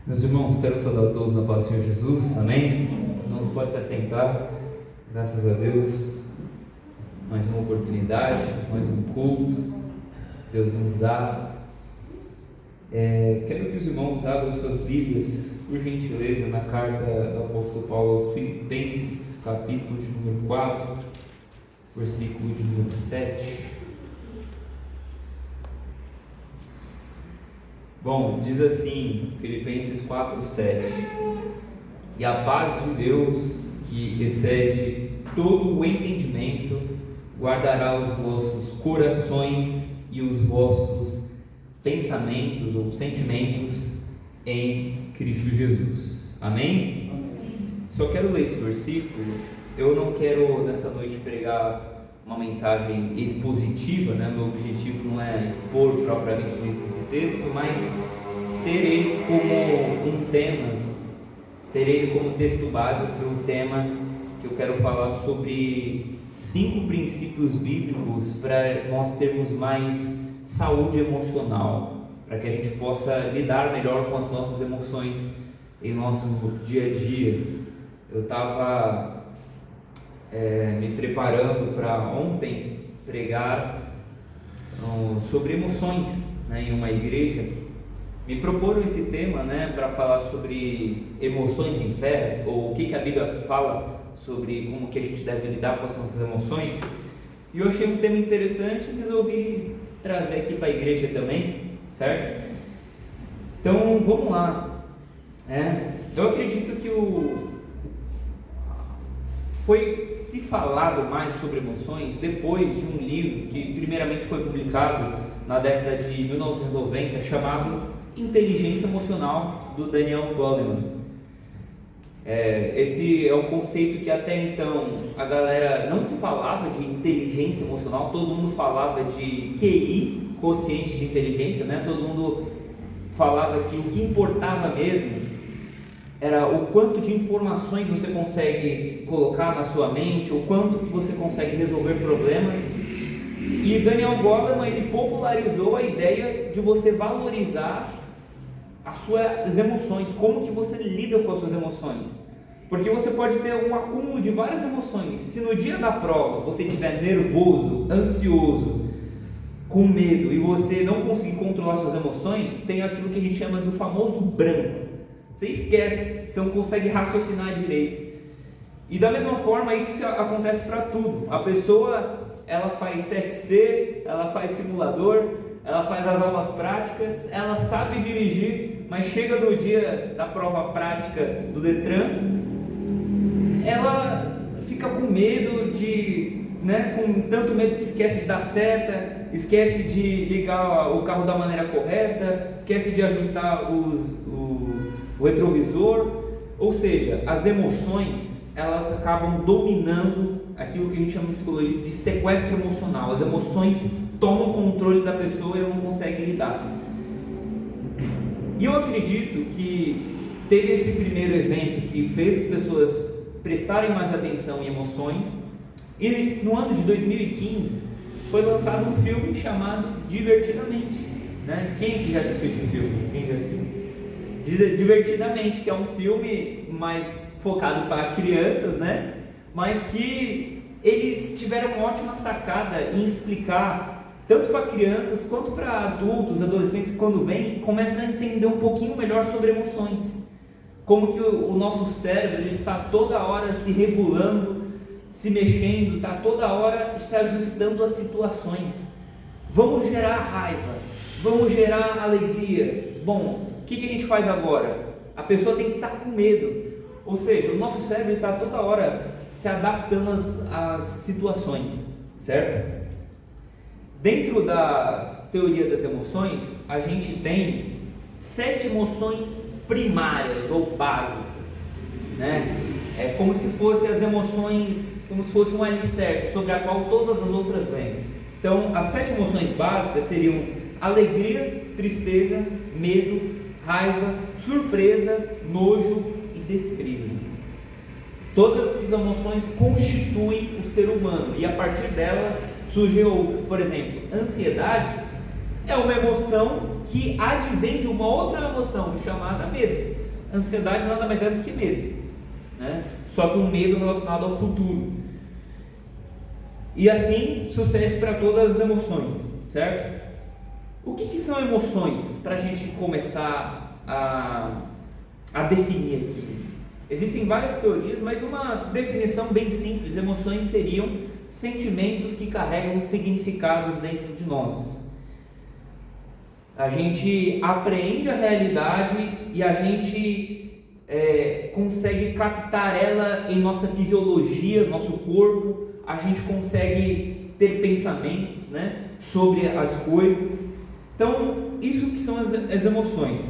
Meus irmãos, quero saudar todos na paz do Senhor Jesus, amém? Irmãos, pode se assentar, graças a Deus, mais uma oportunidade, mais um culto, Deus nos dá. Quero que os irmãos abram suas Bíblias, por gentileza, na carta do apóstolo Paulo aos Filipenses, capítulo de número 4, versículo de número 7. Bom, diz assim, Filipenses 4:7: e a paz de Deus, que excede todo o entendimento, guardará os vossos corações e os vossos pensamentos ou sentimentos em Cristo Jesus. Amém? Só quero ler esse versículo. Eu não quero nessa noite pregar uma mensagem expositiva, né? Meu objetivo não é expor propriamente dito esse texto, mas ter ele como um tema, ter ele como texto base para o tema que eu quero falar sobre 5 princípios bíblicos para nós termos mais saúde emocional, para que a gente possa lidar melhor com as nossas emoções em nosso dia a dia. Eu estava me preparando para ontem pregar sobre emoções, né, em uma igreja. Me proporam esse tema, né, para falar sobre emoções em fé, ou o que a Bíblia fala sobre como que a gente deve lidar com as nossas emoções, e eu achei um tema interessante e resolvi trazer aqui para a igreja também, certo? Então vamos lá. Eu acredito que foi se falado mais sobre emoções depois de um livro que primeiramente foi publicado na década de 1990, chamado Inteligência Emocional, do Daniel Goleman. Esse é um conceito que até então a galera não se falava de inteligência emocional, todo mundo falava de QI, quociente de inteligência, né? Todo mundo falava que o que importava mesmo era o quanto de informações você consegue colocar na sua mente, o quanto que você consegue resolver problemas. E Daniel Goleman, ele popularizou a ideia de você valorizar as suas emoções, como que você lida com as suas emoções, porque você pode ter um acúmulo de várias emoções. Se no dia da prova você estiver nervoso, ansioso, com medo, e você não conseguir controlar suas emoções, tem aquilo que a gente chama do famoso branco. Você esquece, você não consegue raciocinar direito. E da mesma forma isso acontece para tudo. A pessoa, ela faz CFC, ela faz simulador, ela faz as aulas práticas, ela sabe dirigir, mas chega no dia da prova prática do Detran, ela fica com medo com tanto medo que esquece de dar seta, esquece de ligar o carro da maneira correta, esquece de ajustar o retrovisor. Ou seja, as emoções, elas acabam dominando aquilo que a gente chama em psicologia de sequestro emocional. As emoções tomam o controle da pessoa e ela não consegue lidar. E eu acredito que teve esse primeiro evento que fez as pessoas prestarem mais atenção em emoções, e no ano de 2015 foi lançado um filme chamado Divertidamente, né? Quem que já assistiu esse filme? Quem já assistiu? Divertidamente, que é um filme mais focado para crianças, né? Mas que eles tiveram uma ótima sacada em explicar, tanto para crianças quanto para adultos, adolescentes, quando vêm, começam a entender um pouquinho melhor sobre emoções, como que o nosso cérebro ele está toda hora se regulando, se mexendo, está toda hora se ajustando às situações. Vamos gerar raiva, vamos gerar alegria. Bom, o que a gente faz agora? A pessoa tem que estar com medo, ou seja, o nosso cérebro está toda hora se adaptando às situações, certo? Dentro da teoria das emoções, a gente tem 7 emoções primárias ou básicas, né? É como se fossem as emoções, como se fosse um alicerce sobre a qual todas as outras vêm. Então, as 7 emoções básicas seriam alegria, tristeza, medo, raiva, surpresa, nojo e desprezo. Todas essas emoções constituem o ser humano, e a partir dela surgem outras. Por exemplo, ansiedade é uma emoção que advém de uma outra emoção chamada medo. Ansiedade nada mais é do que medo, né? Só que um medo relacionado ao futuro. E assim sucede para todas as emoções, certo? O que são emoções, para a gente começar a definir aqui? Existem várias teorias, mas uma definição bem simples: emoções seriam sentimentos que carregam significados dentro de nós. A gente apreende a realidade e a gente consegue captar ela em nossa fisiologia, nosso corpo. A gente consegue ter pensamentos, né, sobre as coisas. Então, isso que são as emoções.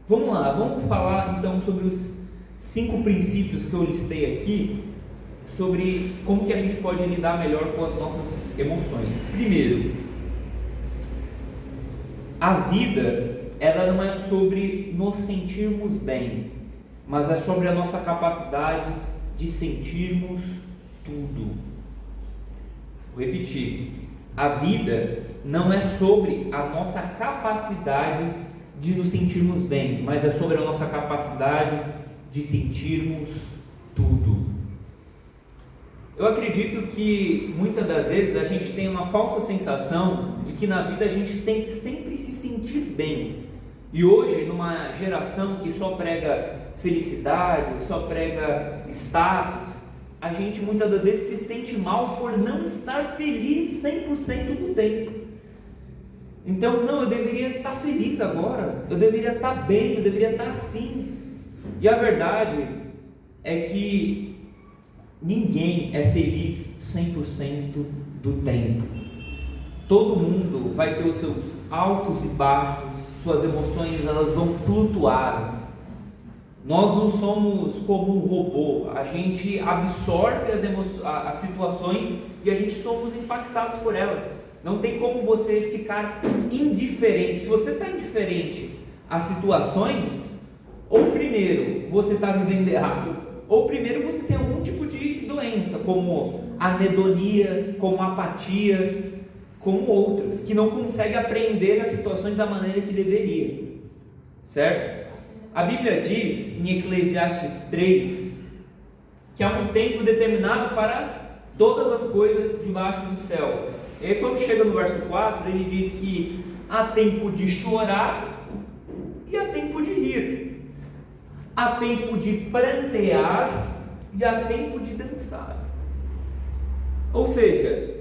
Vamos lá, vamos falar então sobre os 5 princípios que eu listei aqui, sobre como que a gente pode lidar melhor com as nossas emoções. Primeiro, a vida, ela não é sobre nos sentirmos bem, mas é sobre a nossa capacidade de sentirmos tudo. Vou repetir: a vida não é sobre a nossa capacidade de nos sentirmos bem, mas é sobre a nossa capacidade de sentirmos tudo. Eu acredito que muitas das vezes a gente tem uma falsa sensação de que na vida a gente tem que sempre se sentir bem. E hoje, numa geração que só prega felicidade, só prega status, a gente muitas das vezes se sente mal por não estar feliz 100% do tempo. Então, não, eu deveria estar feliz agora, eu deveria estar bem, eu deveria estar assim. E a verdade é que ninguém é feliz 100% do tempo. Todo mundo vai ter os seus altos e baixos, suas emoções, elas vão flutuar. Nós não somos como um robô, a gente absorve as situações e a gente somos impactados por elas. Não tem como você ficar indiferente. Se você está indiferente às situações, ou primeiro você está vivendo errado, ou primeiro você tem algum tipo de doença, como anedonia, como apatia, como outras, que não consegue apreender as situações da maneira que deveria, certo? A Bíblia diz em Eclesiastes 3 que há um tempo determinado para todas as coisas debaixo do céu. E aí, quando chega no verso 4, ele diz que há tempo de chorar e há tempo de rir, há tempo de prantear e há tempo de dançar. Ou seja,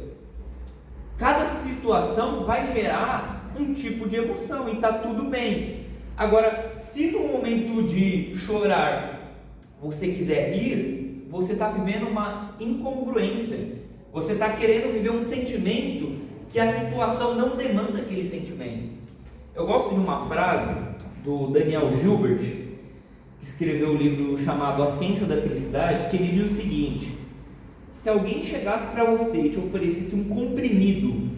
cada situação vai gerar um tipo de emoção e está tudo bem. Agora, se no momento de chorar você quiser rir, você está vivendo uma incongruência. Você está querendo viver um sentimento que a situação não demanda aquele sentimento. Eu gosto de uma frase do Daniel Gilbert, que escreveu um livro chamado A Ciência da Felicidade, que ele diz o seguinte: se alguém chegasse para você e te oferecesse um comprimido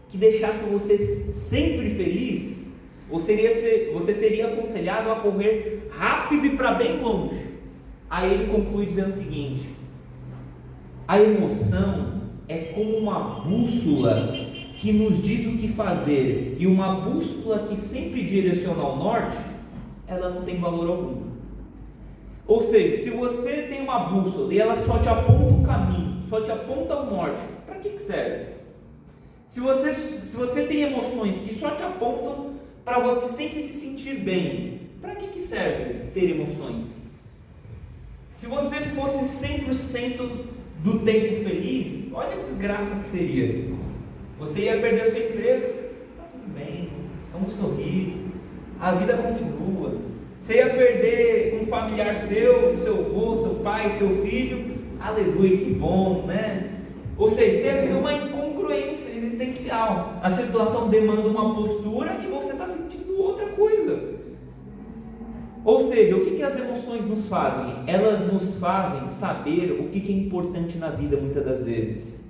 que deixasse você sempre feliz, você seria aconselhado a correr rápido e para bem longe. Aí ele conclui dizendo o seguinte: a emoção é como uma bússola que nos diz o que fazer, e uma bússola que sempre direciona ao norte, ela não tem valor algum. Ou seja, se você tem uma bússola e ela só te aponta o caminho, só te aponta o norte, para que serve? Se você tem emoções que só te apontam para você sempre se sentir bem, para que serve ter emoções? Se você fosse 100% do tempo feliz, olha a desgraça que seria. Você ia perder seu emprego, tá tudo bem, vamos sorrir, a vida continua. Você ia perder um familiar seu avô, seu pai, seu filho, aleluia, que bom, né? Ou seja, você ia viver uma incongruência existencial. A situação demanda uma postura e você está sentindo outra coisa. Ou seja, o que as emoções nos fazem? Elas nos fazem saber o que é importante na vida muitas das vezes.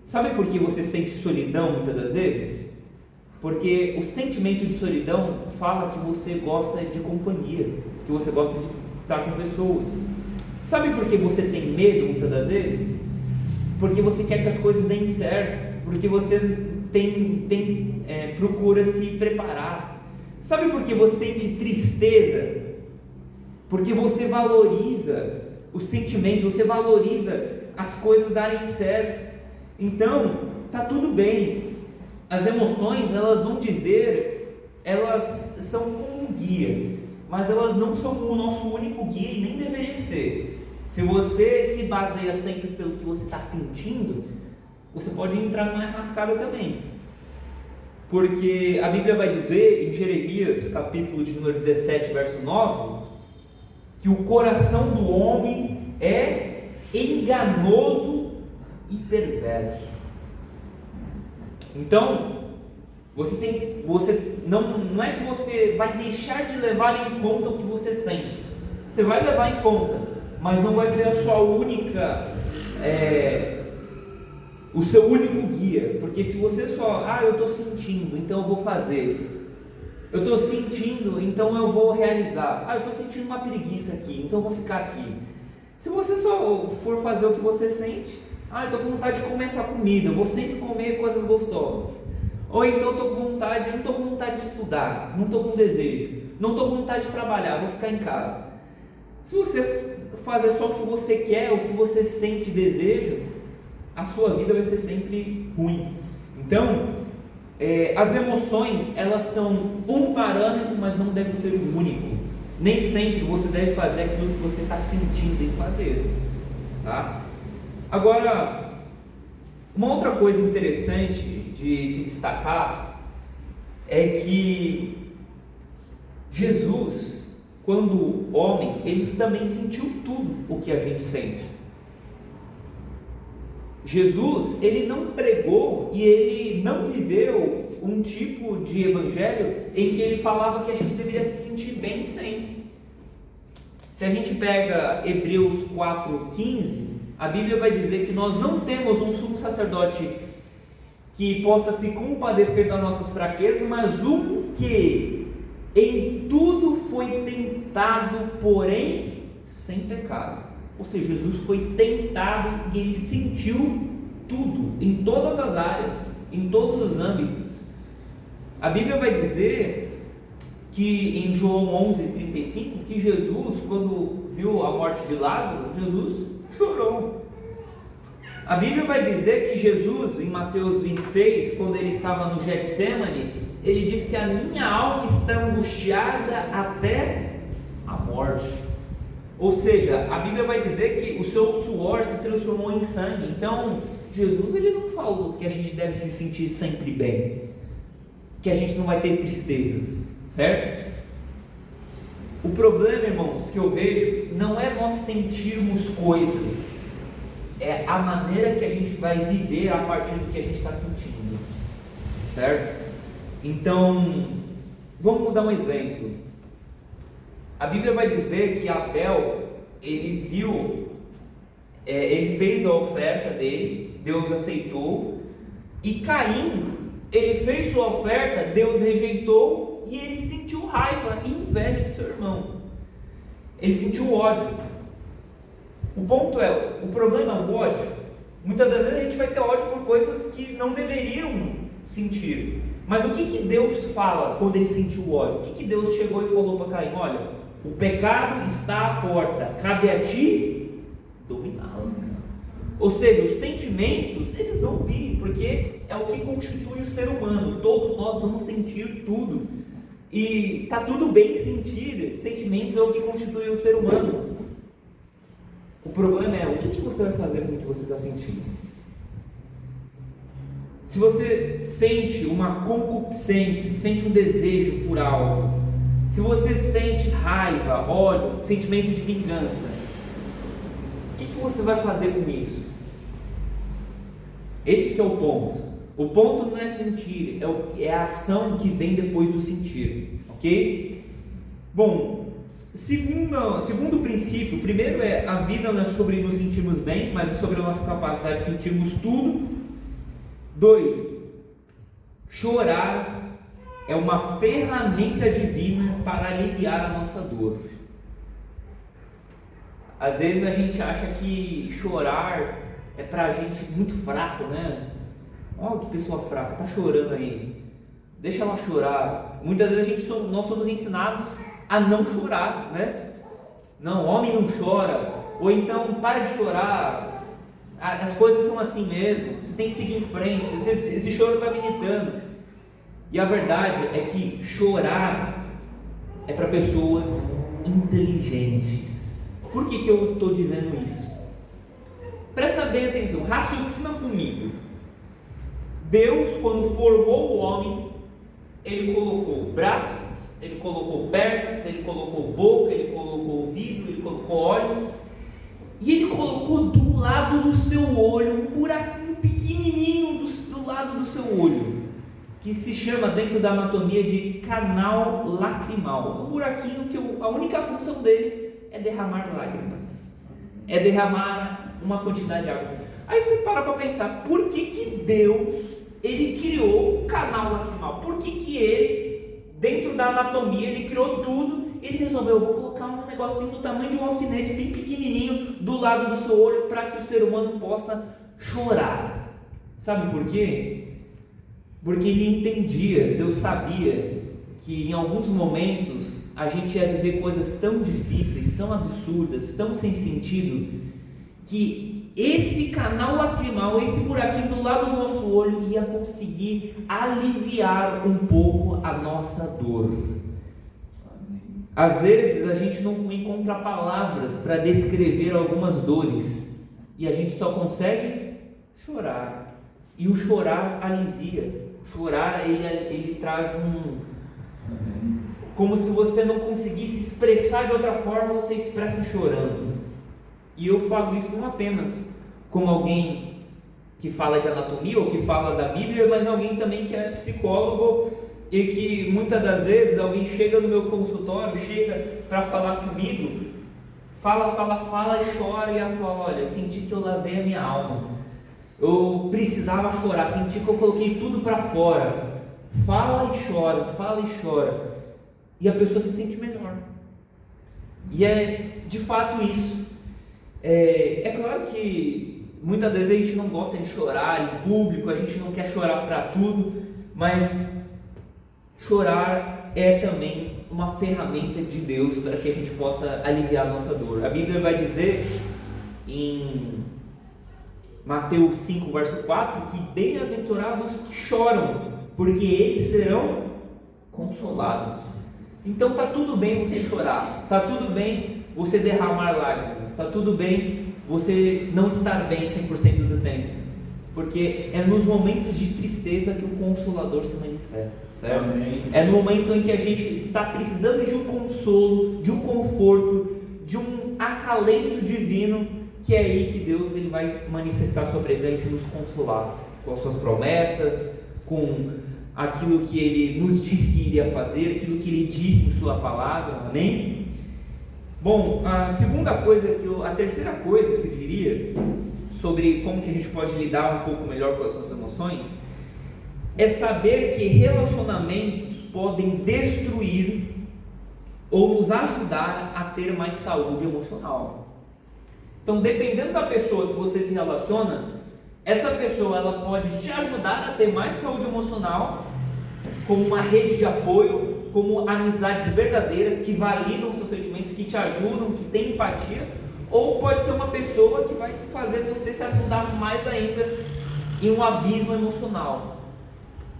Sabe por que você sente solidão muitas das vezes? Porque o sentimento de solidão fala que você gosta de companhia, que você gosta de estar com pessoas. Sabe por que você tem medo muitas das vezes? Porque você quer que as coisas deem certo, porque você procura se preparar. Sabe por que você sente tristeza? Porque você valoriza os sentimentos, você valoriza as coisas darem certo. Então, tá tudo bem. As emoções, elas vão dizer, elas são como um guia, mas elas não são o nosso único guia e nem deveria ser. Se você se baseia sempre pelo que você está sentindo, você pode entrar numa enrascada também. Porque a Bíblia vai dizer em Jeremias, capítulo de número 17, verso 9, que o coração do homem é enganoso e perverso. Então, não é que você vai deixar de levar em conta o que você sente. Você vai levar em conta, mas não vai ser a sua única, o seu único guia. Porque se você só, eu estou sentindo, então eu vou fazer. Eu estou sentindo, então eu vou realizar. Eu estou sentindo uma preguiça aqui, então eu vou ficar aqui. Se você só for fazer o que você sente, eu estou com vontade de comer essa comida, eu vou sempre comer coisas gostosas. Ou então eu não estou com vontade de estudar, não estou com desejo, não estou com vontade de trabalhar, vou ficar em casa. Se você fazer só o que você quer, o que você sente desejo, a sua vida vai ser sempre ruim. Então, as emoções, elas são um parâmetro, mas não deve ser o único. Nem sempre você deve fazer aquilo que você está sentindo em fazer, tá? Agora, uma outra coisa interessante de se destacar é que Jesus, quando homem, ele também sentiu tudo o que a gente sente. Jesus, ele não pregou e ele não viveu um tipo de evangelho em que ele falava que a gente deveria se sentir bem sempre. Se a gente pega Hebreus 4,15, a Bíblia vai dizer que nós não temos um sumo sacerdote que possa se compadecer das nossas fraquezas, mas um que em tudo foi tentado, porém sem pecado. Ou seja, Jesus foi tentado e ele sentiu tudo, em todas as áreas, em todos os âmbitos. A Bíblia vai dizer que em João 11:35, que Jesus, quando viu a morte de Lázaro, Jesus chorou. A Bíblia vai dizer que Jesus, em Mateus 26, quando ele estava no Getsemane, ele diz que a minha alma está angustiada até a morte. Ou seja, a Bíblia vai dizer que o seu suor se transformou em sangue. Então, Jesus, ele não falou que a gente deve se sentir sempre bem, que a gente não vai ter tristezas, certo? O problema, irmãos, que eu vejo, não é nós sentirmos coisas, é a maneira que a gente vai viver a partir do que a gente está sentindo, certo? Então, vamos dar um exemplo. A Bíblia vai dizer que Abel, ele fez a oferta dele, Deus aceitou, e Caim, ele fez sua oferta, Deus rejeitou, e ele sentiu raiva e inveja de seu irmão, ele sentiu ódio. O ponto é, o problema é o ódio. Muitas das vezes a gente vai ter ódio por coisas que não deveriam sentir, mas o que Deus fala quando ele sentiu ódio? O que Deus chegou e falou para Caim? Olha, o pecado está à porta, cabe a ti dominá-lo. Ou seja, os sentimentos, eles vão vir, porque é o que constitui o ser humano. Todos nós vamos sentir tudo, e está tudo bem sentir. Sentimentos é o que constitui o ser humano. O problema é, o que você vai fazer com o que você está sentindo? Se você sente uma concupiscência, sente um desejo por algo, se você sente raiva, ódio, sentimento de vingança, o que você vai fazer com isso? Esse que é o ponto. O ponto não é sentir, é a ação que vem depois do sentir, ok? Bom, segundo princípio, primeiro a vida não é sobre nos sentirmos bem, mas é sobre a nossa capacidade de sentirmos tudo. 2, chorar é uma ferramenta divina para aliviar a nossa dor. Às vezes a gente acha que chorar é para a gente muito fraco, né? Olha que pessoa fraca, está chorando aí. Deixa ela chorar. Muitas vezes nós somos ensinados a não chorar, né? Não, homem não chora. Ou então, para de chorar. As coisas são assim mesmo. Você tem que seguir em frente. Esse choro está me irritando. E a verdade é que chorar é para pessoas inteligentes. Por que eu estou dizendo isso? Presta bem atenção, raciocina comigo. Deus, quando formou o homem, Ele colocou braços, Ele colocou pernas, Ele colocou boca, Ele colocou ouvido, Ele colocou olhos, e Ele colocou do lado do seu olho um buraquinho pequenininho do lado do seu olho, que se chama dentro da anatomia de canal lacrimal. Um buraquinho que a única função dele é derramar lágrimas, é derramar uma quantidade de água. Aí você para pensar, por que Deus Ele criou o canal lacrimal? Por que Ele, dentro da anatomia, Ele criou tudo? Ele resolveu, vou colocar um negocinho do tamanho de um alfinete, bem pequenininho, do lado do seu olho, para que o ser humano possa chorar. Sabe por quê? Porque Ele entendia, Deus sabia que em alguns momentos a gente ia viver coisas tão difíceis, tão absurdas, tão sem sentido, que esse canal lacrimal, esse buraquinho do lado do nosso olho ia conseguir aliviar um pouco a nossa dor. Às vezes a gente não encontra palavras para descrever algumas dores e a gente só consegue chorar, e o chorar alivia. O chorar ele traz como se você não conseguisse expressar de outra forma, você expressa chorando. E eu falo isso não apenas como alguém que fala de anatomia ou que fala da Bíblia, mas alguém também que é psicólogo e que muitas das vezes alguém chega no meu consultório, chega para falar comigo, fala e chora, e ela fala, olha, senti que eu lavei a minha alma, eu precisava chorar, senti que eu coloquei tudo para fora, fala e chora, e a pessoa se sente melhor. E é de fato isso. É claro que muitas vezes a gente não gosta de chorar em público, a gente não quer chorar para tudo, mas chorar é também uma ferramenta de Deus para que a gente possa aliviar a nossa dor. A Bíblia vai dizer em Mateus 5, verso 4, que bem-aventurados que choram, porque eles serão consolados. Então está tudo bem você chorar, está tudo bem você derramar lágrimas, está tudo bem você não estar bem 100% do tempo, porque é nos momentos de tristeza que o Consolador se manifesta, certo? Amém. É no momento em que a gente está precisando de um consolo, de um conforto, de um acalento divino, que é aí que Deus ele vai manifestar sua presença e nos consolar com as suas promessas, com aquilo que Ele nos disse que iria fazer, aquilo que Ele disse em sua palavra, amém? Bom, a terceira coisa que eu diria sobre como que a gente pode lidar um pouco melhor com as suas emoções é saber que relacionamentos podem destruir ou nos ajudar a ter mais saúde emocional. Então, dependendo da pessoa que você se relaciona, essa pessoa ela pode te ajudar a ter mais saúde emocional, como uma rede de apoio, como amizades verdadeiras que validam os seus sentimentos, que te ajudam, que têm empatia, ou pode ser uma pessoa que vai fazer você se afundar mais ainda em um abismo emocional.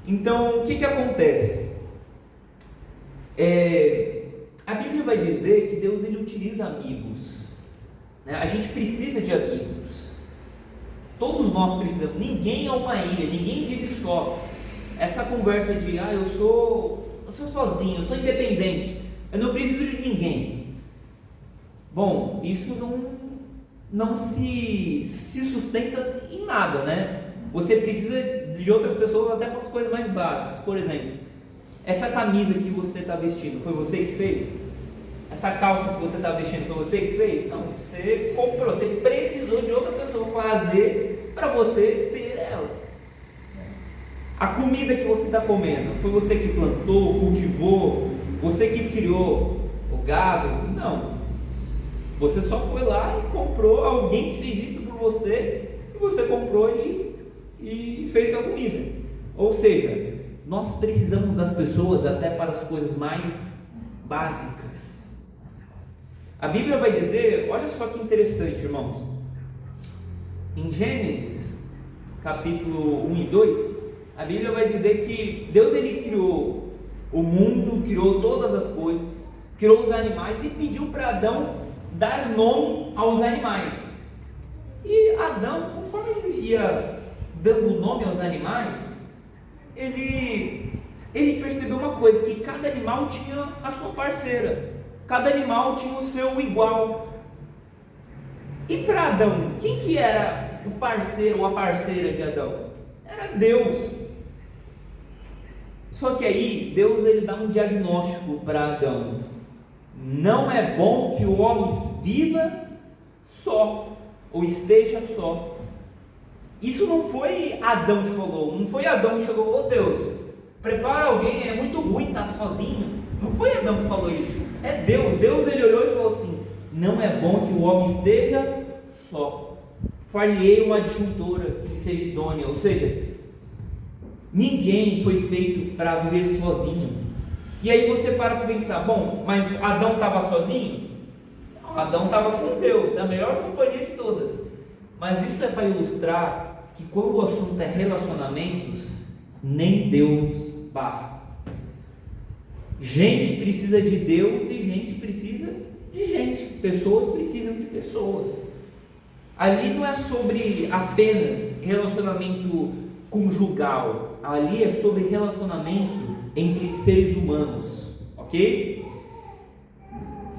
Então, o que acontece? A Bíblia vai dizer que Deus ele utiliza amigos, né? A gente precisa de amigos. Todos nós precisamos. Ninguém é uma ilha, ninguém vive só. Essa conversa de eu sou sozinho, eu sou independente, eu não preciso de ninguém. Bom, isso não se sustenta em nada, né? Você precisa de outras pessoas até para as coisas mais básicas. Por exemplo, essa camisa que você está vestindo, foi você que fez? Essa calça que você está vestindo, foi você que fez? Não, você comprou, você precisou de outra pessoa fazer para você ter ela. A comida que você está comendo, foi você que plantou, cultivou, você que criou o gado? Não. Você só foi lá e comprou, alguém que fez isso por você, e você comprou e e fez sua comida. Ou seja, nós precisamos das pessoas até para as coisas mais básicas. A Bíblia vai dizer, olha só que interessante, irmãos, em Gênesis capítulo 1 e 2, a Bíblia vai dizer que Deus ele criou o mundo, criou todas as coisas, criou os animais e pediu para Adão dar nome aos animais. E Adão, conforme ele ia dando nome aos animais, ele percebeu uma coisa, que cada animal tinha a sua parceira, cada animal tinha o seu igual. E para Adão, quem que era o parceiro ou a parceira de Adão? Era Deus. Só que aí Deus ele dá um diagnóstico para Adão: não é bom que o homem viva só, ou esteja só. Isso não foi Adão que falou, não foi Adão que chegou, ô Deus, prepara alguém, é muito ruim estar sozinho. Não foi Adão que falou isso, é Deus. Deus ele olhou e falou assim: não é bom que o homem esteja só, far-lhe-ei uma adjuntora que seja idônea. Ou seja, ninguém foi feito para viver sozinho. E aí você para pensar, bom, mas Adão estava sozinho? Adão estava com Deus, a melhor companhia de todas. Mas isso é para ilustrar que quando o assunto é relacionamentos, nem Deus basta. Gente precisa de Deus e gente precisa de gente. Pessoas precisam de pessoas. Ali não é sobre apenas relacionamento conjugal, ali é sobre relacionamento entre seres humanos, ok?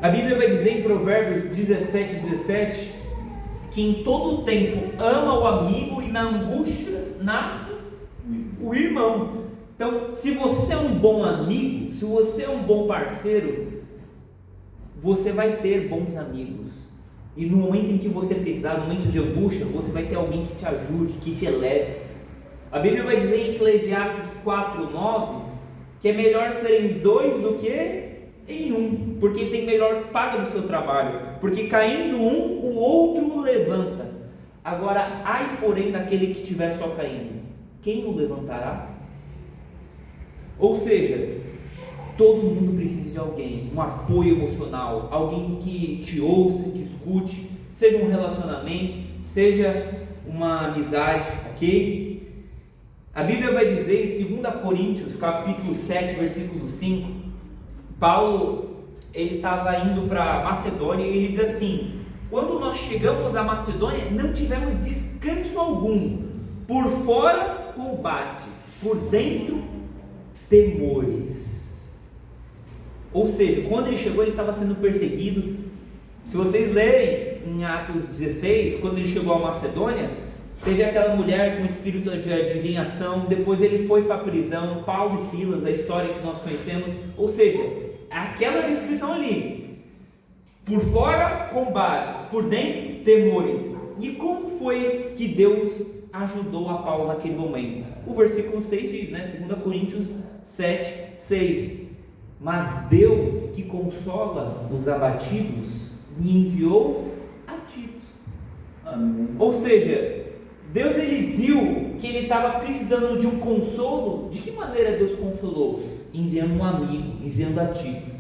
A Bíblia vai dizer em Provérbios 17:17 que em todo tempo ama o amigo e na angústia nasce o irmão. Então, se você é um bom amigo, se você é um bom parceiro, você vai ter bons amigos. E no momento em que você precisar, no momento de angústia, você vai ter alguém que te ajude, que te eleve. A Bíblia vai dizer em Eclesiastes 4:9 que é melhor serem dois do que em um, porque tem melhor paga do seu trabalho, porque caindo um, o outro o levanta. Agora, ai porém daquele que estiver só caindo, quem o levantará? Ou seja, todo mundo precisa de alguém, um apoio emocional, alguém que te ouça, te escute, seja um relacionamento, seja uma amizade, ok? A Bíblia vai dizer em 2 Coríntios capítulo 7, versículo 5, Paulo, ele estava indo para Macedônia e ele diz assim: quando nós chegamos à Macedônia, não tivemos descanso algum, por fora combates, por dentro temores. Ou seja, quando ele chegou, ele estava sendo perseguido. Se vocês lerem em Atos 16, quando ele chegou à Macedônia, teve aquela mulher com espírito de adivinhação, depois ele foi para a prisão, Paulo e Silas, a história que nós conhecemos. Ou seja, aquela descrição ali: por fora combates, por dentro temores. E como foi que Deus ajudou a Paulo naquele momento? O versículo 6 diz, 2 Coríntios 7, 6: mas Deus, que consola os abatidos, me enviou a Tito. Amém. Ou seja, Deus ele viu que ele estava precisando de um consolo. De que maneira Deus consolou? Enviando um amigo, enviando a Tito.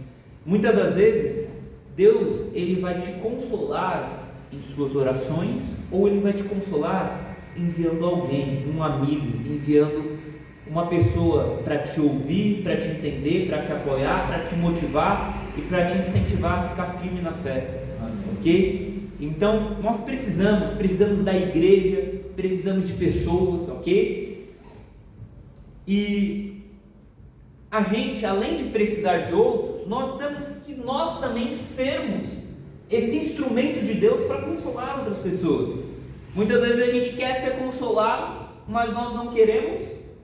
Muitas das vezes Deus ele vai te consolar em suas orações, ou ele vai te consolar enviando alguém, um amigo, enviando uma pessoa para te ouvir, para te entender, para te apoiar, para te motivar e para te incentivar a ficar firme na fé. Ok? Então nós precisamos da igreja, precisamos de pessoas, ok? E a gente, além de precisar de outros, nós temos que nós também sermos esse instrumento de Deus para consolar outras pessoas. Muitas vezes a gente quer ser consolado, mas nós não queremos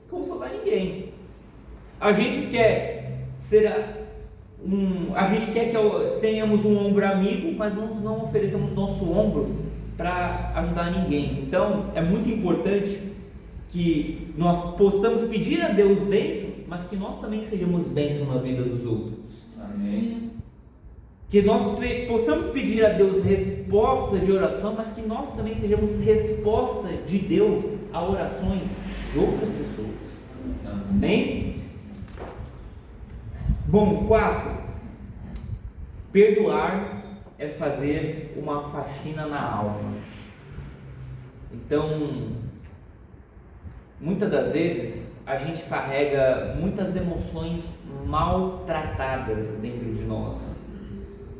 consolar ninguém. A gente quer que tenhamos um ombro amigo, mas nós não oferecemos nosso ombro para ajudar ninguém. Então é muito importante que nós possamos pedir a Deus bênçãos, mas que nós também sejamos bênçãos na vida dos outros. Amém. Que nós possamos pedir a Deus resposta de oração, mas que nós também sejamos resposta de Deus a orações de outras pessoas. Amém? Bom, 4. Perdoar é fazer uma faxina na alma. Então, muitas das vezes a gente carrega muitas emoções maltratadas dentro de nós.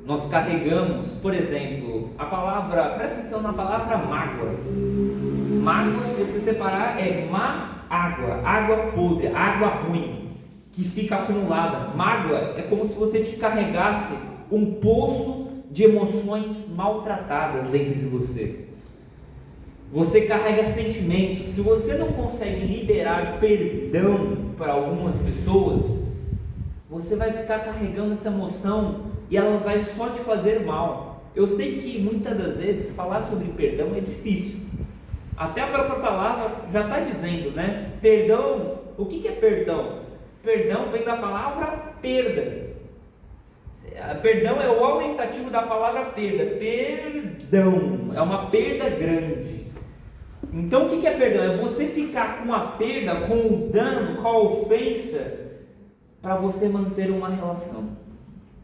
Nós carregamos, por exemplo, a palavra, presta atenção na palavra mágoa. Mágoa, se você separar, é má água, água podre, água ruim, que fica acumulada. Mágoa é como se você te carregasse um poço de emoções maltratadas dentro de você. Você carrega sentimentos. Se você não consegue liberar perdão para algumas pessoas, você vai ficar carregando essa emoção e ela vai só te fazer mal. Eu sei que muitas das vezes falar sobre perdão é difícil. Até a própria palavra já está dizendo, né? Perdão, o que é perdão? Perdão vem da palavra perda. Perdão é o aumentativo da palavra perda. Perdão é uma perda grande. Então o que é perdão? É você ficar com a perda, com o dano, com a ofensa, para você manter uma relação.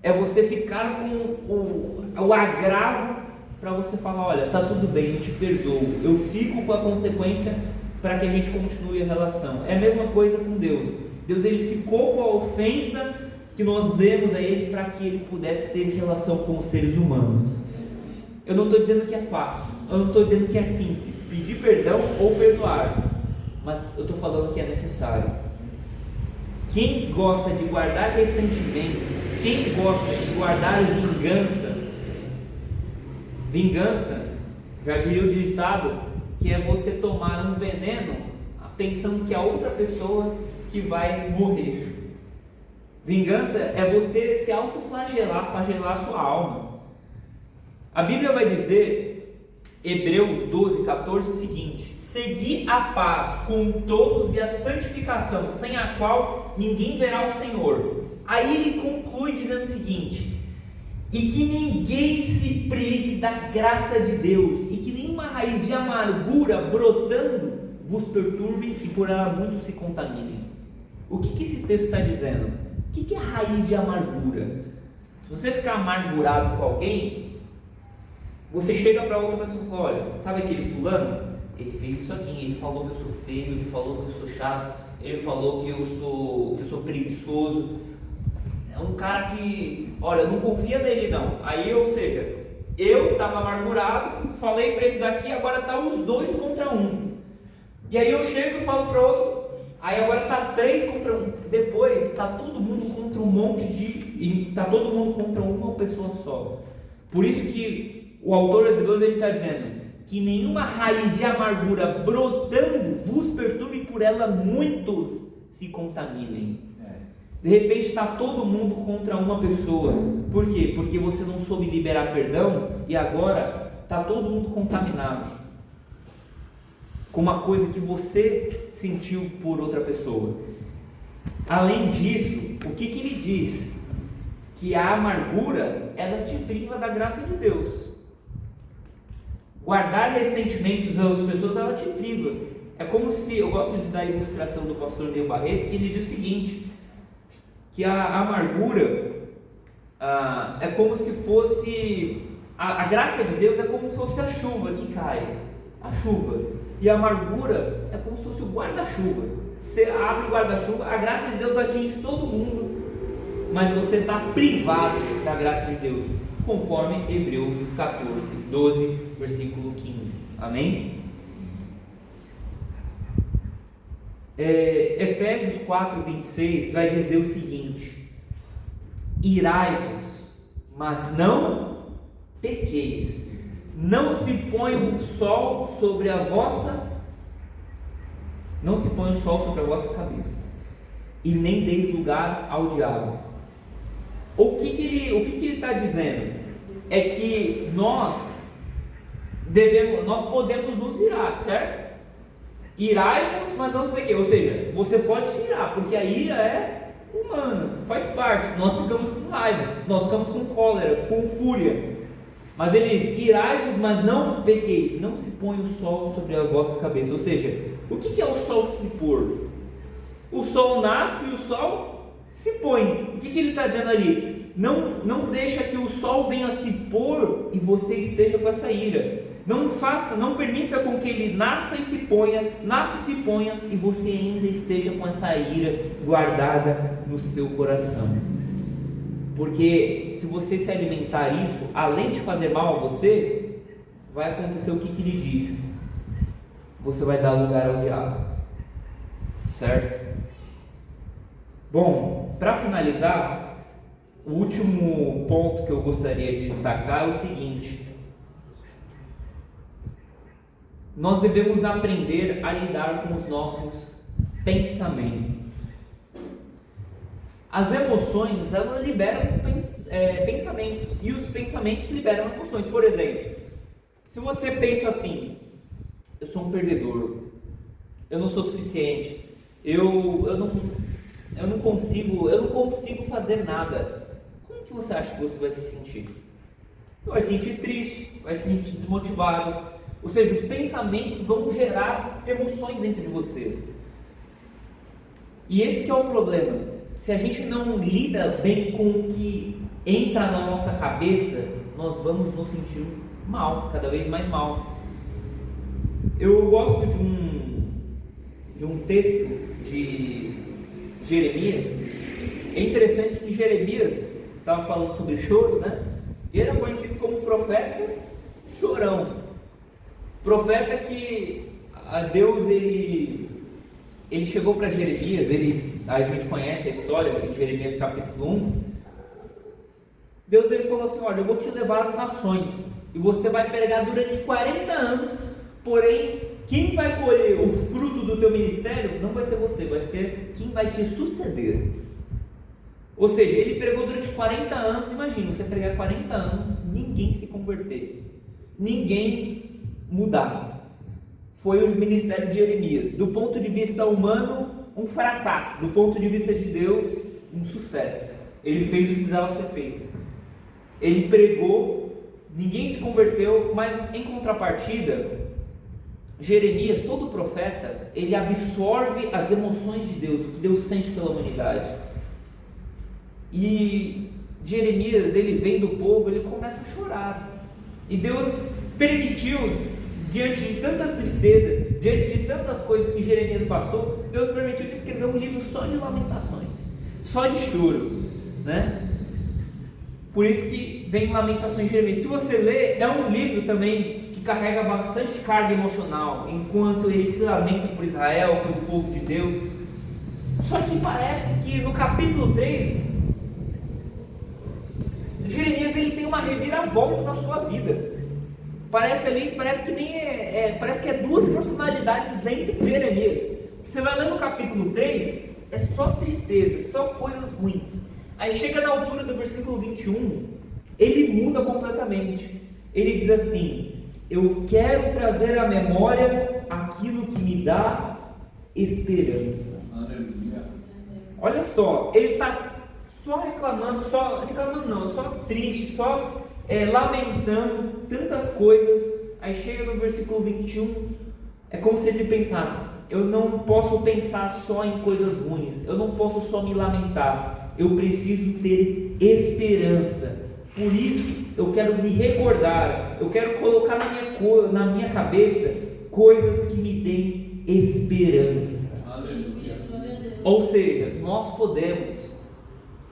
É você ficar com o agravo para você falar, olha, tá tudo bem, eu te perdoo, eu fico com a consequência para que a gente continue a relação. É a mesma coisa com Deus. Deus, ele ficou com a ofensa que nós demos a ele para que ele pudesse ter relação com os seres humanos. Eu não estou dizendo que é fácil, eu não estou dizendo que é simples pedir perdão ou perdoar, mas eu estou falando que é necessário. Quem gosta de guardar ressentimentos, quem gosta de guardar vingança, já diria o ditado, que é você tomar um veneno pensando que a outra pessoa que vai morrer. Vingança é você se autoflagelar, flagelar a sua alma. A Bíblia vai dizer, Hebreus 12:14, o seguinte: segui a paz com todos e a santificação, sem a qual ninguém verá o Senhor. Aí ele conclui dizendo o seguinte: e que ninguém se prive da graça de Deus, e que nenhuma raiz de amargura brotando vos perturbe e por ela muitos se contaminem. O que esse texto está dizendo? O que é raiz de amargura? Se você ficar amargurado com alguém, você chega para outra pessoa e fala: olha, sabe aquele fulano? Ele fez isso aqui, ele falou que eu sou feio, ele falou que eu sou chato, ele falou que eu sou preguiçoso. É um cara que, olha, não confia nele não. Aí, ou seja, eu estava amargurado, falei para esse daqui, agora está os dois contra um. E aí eu chego e falo para outro, aí agora está 3 contra 1. Depois está todo mundo contra um monte de, está todo mundo contra uma pessoa só. Por isso que o autor das Hebreus ele está dizendo que nenhuma raiz de amargura brotando vos perturbe, por ela muitos se contaminem. De repente está todo mundo contra uma pessoa. Por quê? Porque você não soube liberar perdão e agora está todo mundo contaminado com uma coisa que você sentiu por outra pessoa. Além disso, o que ele diz? Que a amargura, ela te priva da graça de Deus. Guardar ressentimentos das pessoas, ela te priva. É como se, eu gosto de dar a ilustração do pastor Neil Barreto, que ele diz o seguinte, que a amargura é como se fosse, a graça de Deus é como se fosse a chuva que cai, a chuva. E a amargura é como se fosse o guarda-chuva. Você abre o guarda-chuva, a graça de Deus atinge todo mundo, mas você está privado da graça de Deus, conforme Hebreus 12, versículo 15. Amém? Efésios 4:26 vai dizer o seguinte: irai-vos, mas não pequeis. Não se põe o sol sobre a vossa cabeça, e nem deis lugar ao diabo. O que ele está dizendo? É que nós podemos nos irar, certo? Irai-vos, mas não se pequeis. Ou seja, você pode se irar, porque a ira é humana, faz parte. Nós ficamos com raiva, nós ficamos com cólera, com fúria. Mas ele diz: irai-vos, mas não pequeis, não se põe o sol sobre a vossa cabeça. Ou seja, o que é o sol se pôr? O sol nasce e o sol se põe. O que ele está dizendo ali? Não deixa que o sol venha se pôr e você esteja com essa ira. Não permita com que ele nasça e se ponha e você ainda esteja com essa ira guardada no seu coração. Porque se você se alimentar isso, além de fazer mal a você, vai acontecer o que ele diz: você vai dar lugar ao diabo, certo? Bom, para finalizar, o último ponto que eu gostaria de destacar é o seguinte: nós devemos aprender a lidar com os nossos pensamentos. As emoções, elas liberam pensamentos, e os pensamentos liberam emoções. Por exemplo, se você pensa assim: eu sou um perdedor, eu não sou suficiente, eu não consigo fazer nada, como que você acha que você vai se sentir? Vai se sentir triste, vai se sentir desmotivado. Ou seja, os pensamentos vão gerar emoções dentro de você. E esse que é o problema. Se a gente não lida bem com o que entra na nossa cabeça, nós vamos nos sentir mal, cada vez mais mal. Eu gosto de um texto de Jeremias. É interessante que Jeremias estava falando sobre choro, né? E ele é conhecido como profeta chorão. Profeta que a Deus ele chegou para Jeremias, a gente conhece a história de Jeremias capítulo 1. Deus ele falou assim: olha, eu vou te levar às nações e você vai pregar durante 40 anos, porém quem vai colher o fruto do teu ministério não vai ser você, vai ser quem vai te suceder. Ou seja, ele pregou durante 40 anos. Imagina, você pregar 40 anos, ninguém se converter, ninguém mudar. Foi o ministério de Jeremias. Do ponto de vista humano, um fracasso. Do ponto de vista de Deus, um sucesso. Ele fez o que precisava ser feito. Ele pregou, ninguém se converteu, mas em contrapartida, Jeremias, todo profeta, ele absorve as emoções de Deus, o que Deus sente pela humanidade. E Jeremias, ele vem do povo, ele começa a chorar. E Deus permitiu, diante de tanta tristeza, diante de tantas coisas que Jeremias passou, Deus permitiu ele escrever um livro só de lamentações, só de choro, né? Por isso que vem Lamentações de Jeremias. Se você ler, é um livro também que carrega bastante carga emocional, enquanto ele se lamenta por Israel, pelo povo de Deus. Só que parece que no capítulo 3, Jeremias ele tem uma reviravolta na sua vida. Parece que é duas personalidades dentro de Jeremias. Você vai ler no capítulo 3, é só tristeza, só coisas ruins. Aí chega na altura do versículo 21, ele muda completamente. Ele diz assim: eu quero trazer à memória aquilo que me dá esperança. Aleluia. Olha só, ele está só só triste, só lamentando tantas coisas. Aí chega no versículo 21, é como se ele pensasse: eu não posso pensar só em coisas ruins, eu não posso só me lamentar, eu preciso ter esperança. Por isso eu quero me recordar, eu quero colocar na minha cabeça coisas que me deem esperança. Aleluia. Ou seja, nós podemos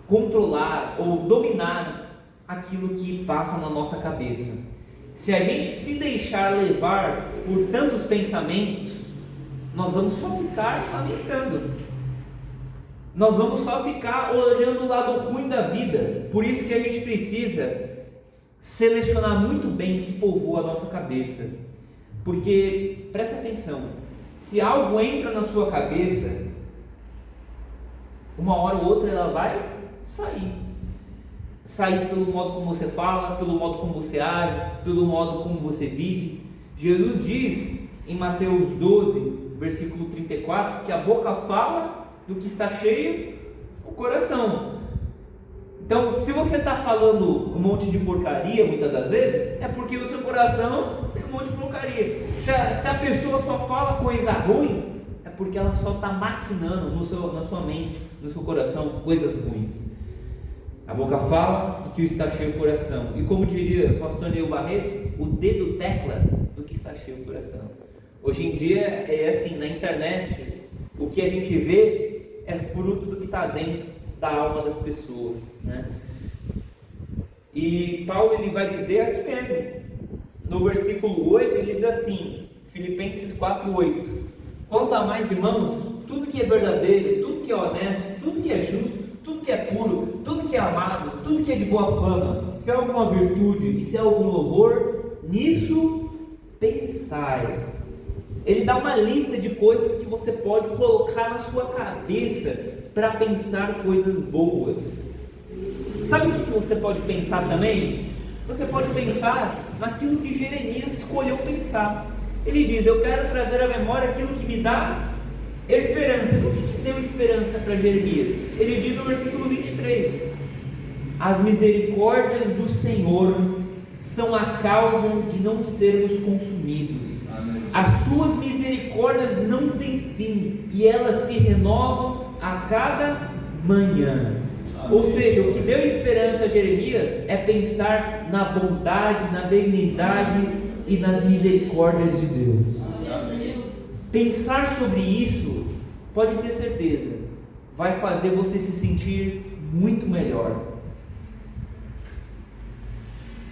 controlar ou dominar aquilo que passa na nossa cabeça. Se a gente se deixar levar por tantos pensamentos, nós vamos só ficar lamentando, nós vamos só ficar olhando o lado ruim da vida. Por isso que a gente precisa selecionar muito bem o que povoa a nossa cabeça. Porque, presta atenção, se algo entra na sua cabeça, uma hora ou outra ela vai sair pelo modo como você fala, pelo modo como você age, pelo modo como você vive. Jesus diz em Mateus 12, versículo 34, que a boca fala do que está cheio o coração. Então, se você está falando um monte de porcaria, muitas das vezes, é porque o seu coração tem um monte de porcaria. Se a pessoa só fala coisa ruim, é porque ela só está maquinando na sua mente, no seu coração, coisas ruins. A boca fala do que está cheio o coração. E como diria o pastor Neil Barreto, o dedo tecla do que está cheio o coração. Hoje em dia é assim, na internet, o que a gente vê é fruto do que está dentro da alma das pessoas, né? E Paulo ele vai dizer aqui mesmo, no versículo 8, ele diz assim, Filipenses 4:8: quanto a mais, irmãos, tudo que é verdadeiro, tudo que é honesto, tudo que é justo, tudo que é puro, tudo que é amável, tudo que é de boa fama, se há alguma virtude e se há algum louvor, nisso pensai. Ele dá uma lista de coisas que você pode colocar na sua cabeça para pensar coisas boas. Sabe o que você pode pensar também? Você pode pensar naquilo que Jeremias escolheu pensar. Ele diz: eu quero trazer à memória aquilo que me dá esperança. O que deu esperança para Jeremias? Ele diz no versículo 23: as misericórdias do Senhor são a causa de não sermos consumidos. Amém. As suas misericórdias não têm fim e elas se renovam a cada manhã. Amém. Ou seja, o que deu esperança a Jeremias é pensar na bondade, na benignidade e nas misericórdias de Deus. Amém. Pensar sobre isso, pode ter certeza, vai fazer você se sentir muito melhor.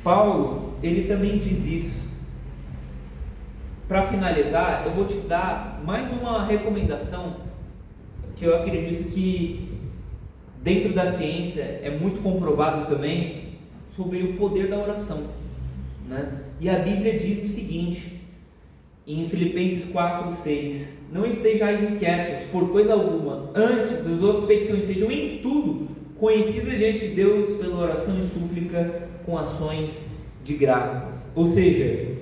Paulo, ele também diz isso. Para finalizar, eu vou te dar mais uma recomendação que eu acredito que dentro da ciência é muito comprovado também, sobre o poder da oração, né? E a Bíblia diz o seguinte, em Filipenses 4:6: não estejais inquietos por coisa alguma, antes as vossas petições sejam em tudo conhecidas diante de Deus pela oração e súplica com ações de graças. Ou seja,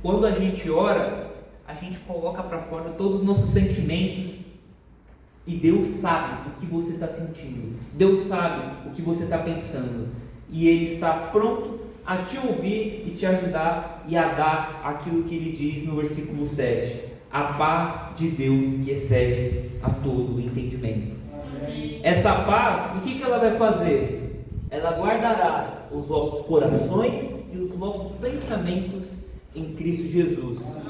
quando a gente ora, a gente coloca para fora todos os nossos sentimentos, e Deus sabe o que você está sentindo, Deus sabe o que você está pensando, e Ele está pronto a te ouvir e te ajudar e a dar aquilo que Ele diz no versículo 7: a paz de Deus que excede a todo o entendimento. Amém. Essa paz, o que ela vai fazer? Ela guardará os vossos corações e os vossos pensamentos em Cristo Jesus.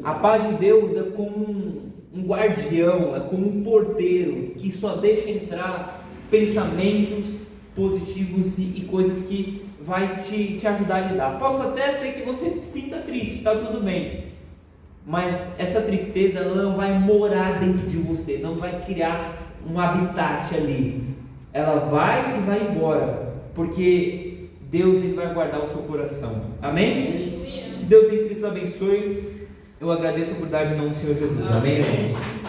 A paz de Deus é como um guardião, é como um porteiro que só deixa entrar pensamentos positivos e coisas que vai te ajudar a lidar. Posso até ser que você se sinta triste, está tudo bem, mas essa tristeza ela não vai morar dentro de você, não vai criar um habitat ali. Ela vai e vai embora, porque Deus ele vai guardar o seu coração. Amém? Que Deus em Cristo abençoe. Eu agradeço a oportunidade em nome do Senhor Jesus. Amém, irmãos?